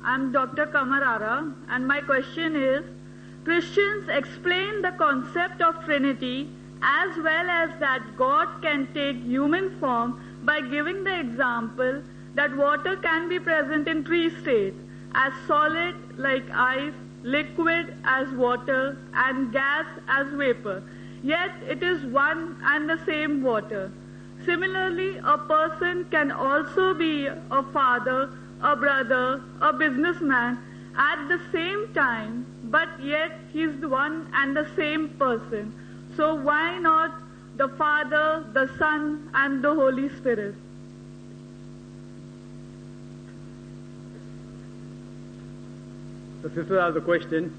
I'm Dr. Kamarara, and my question is, Christians explain the concept of Trinity as well as that God can take human form by giving the example that water can be present in three states, as solid like ice, liquid as water, and gas as vapor. Yet it is one and the same water. Similarly, a person can also be a father, a brother, a businessman at the same time, but yet he is one and the same person. So why not the Father, the Son, and the Holy Spirit? The sister asked the question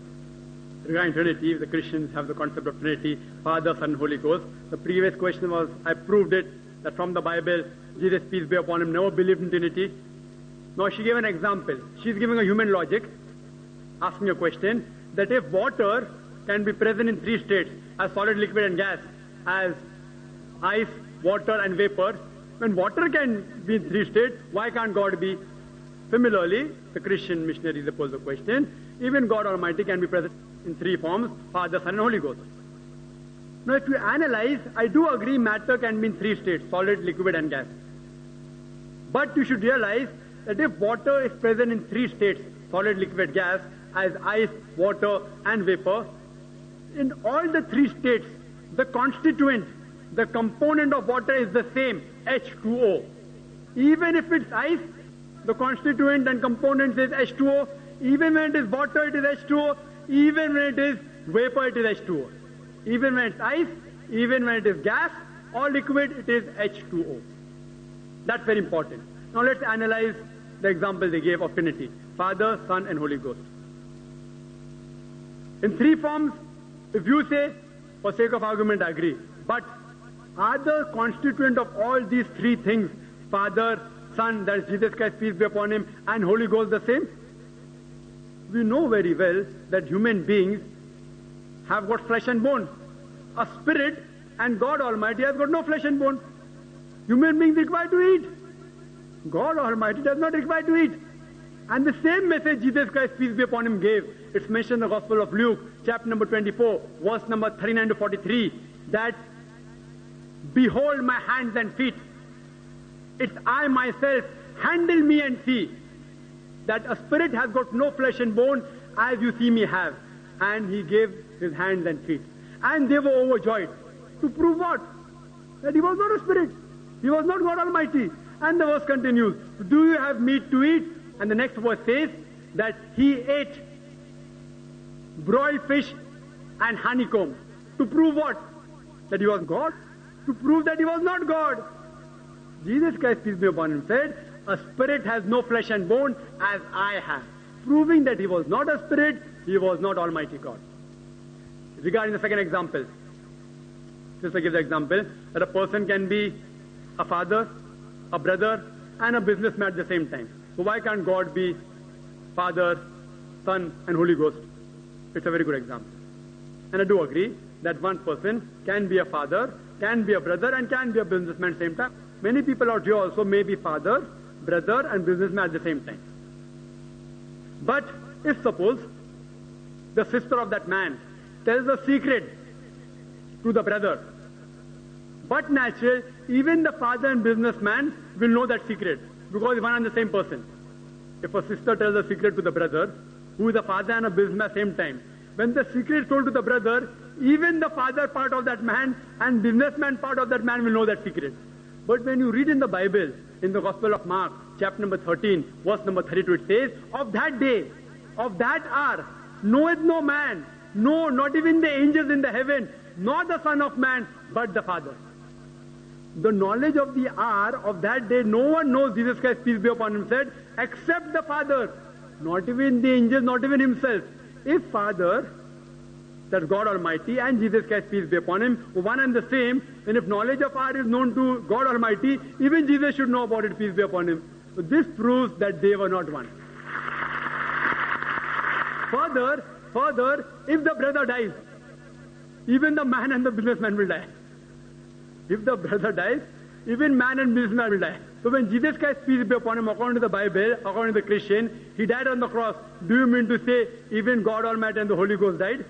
regarding Trinity. The Christians have the concept of Trinity, Father, Son, Holy Ghost. The previous question was, I proved it, that from the Bible, Jesus, peace be upon him, never believed in Trinity. Now she gave an example. She's giving a human logic, asking a question, that if water can be present in three states, as solid, liquid, and gas, as ice, water, and vapor, when water can be in three states, why can't God be? Similarly, the Christian missionaries pose the question, even God Almighty can be present in three forms, Father, Son, and Holy Ghost. Now if you analyze, I do agree matter can be in three states, solid, liquid, and gas. But you should realize that if water is present in three states, solid, liquid, gas, as ice, water, and vapor, in all the three states, the constituent, the component of water is the same, H2O. Even if it's ice, the constituent and component is H2O. Even when it is water, it is H2O. Even when it is vapor, it is H2O. Even when it's ice, even when it is gas or liquid, it is H2O. That's very important. Now let's analyze the example they gave of Trinity, Father, Son, and Holy Ghost. In three forms, if you say, for sake of argument, I agree. But are the constituent of all these three things, Father, Son, that is Jesus Christ, peace be upon him, and Holy Ghost, the same? We know very well that human beings have got flesh and bone. A spirit, and God Almighty has got no flesh and bone. Human beings require to eat. God Almighty does not require to eat. And the same message Jesus Christ, peace be upon him, gave. It's mentioned in the Gospel of Luke, chapter number 24, verse number 39 to 43, that behold my hands and feet. It's I myself, handle me and see. That a spirit has got no flesh and bone as you see me have. And he gave his hands and feet. And they were overjoyed. To prove what? That he was not a spirit. He was not God Almighty. And the verse continues, do you have meat to eat? And the next verse says that he ate broiled fish and honeycomb. To prove what? That he was God? To prove that he was not God. Jesus Christ, peace be upon him, said, a spirit has no flesh and bone as I have. Proving that he was not a spirit, he was not Almighty God. Regarding the second example, sister gives the example that a person can be a father, a brother, and a businessman at the same time. So why can't God be Father, Son, and Holy Ghost? It's a very good example. And I do agree that one person can be a father, can be a brother, and can be a businessman at the same time. Many people out here also may be father, brother, and businessman at the same time. But if suppose the sister of that man tells a secret to the brother, but naturally, even the father and businessman will know that secret, because one and the same person. If a sister tells a secret to the brother, who is a father and a businessman at the same time, when the secret is told to the brother, even the father part of that man and businessman part of that man will know that secret. But when you read in the Bible, in the Gospel of Mark, chapter number 13, verse number 32, it says, of that day, of that hour, knoweth no man, no, not even the angels in the heaven, nor the Son of Man, but the Father. The knowledge of the hour of that day, no one knows, Jesus Christ, peace be upon him, said, except the Father. Not even the angels, not even himself. If Father, that's God Almighty, and Jesus Christ, peace be upon him, one and the same, then if knowledge of hour is known to God Almighty, even Jesus should know about it, peace be upon him. So this proves that they were not one. Further, if the brother dies, even the man and the businessman will die. If the brother dies, even man and businessman will die. So when Jesus Christ, peace be upon him, according to the Bible, according to the Christian, he died on the cross. Do you mean to say even God Almighty and the Holy Ghost died?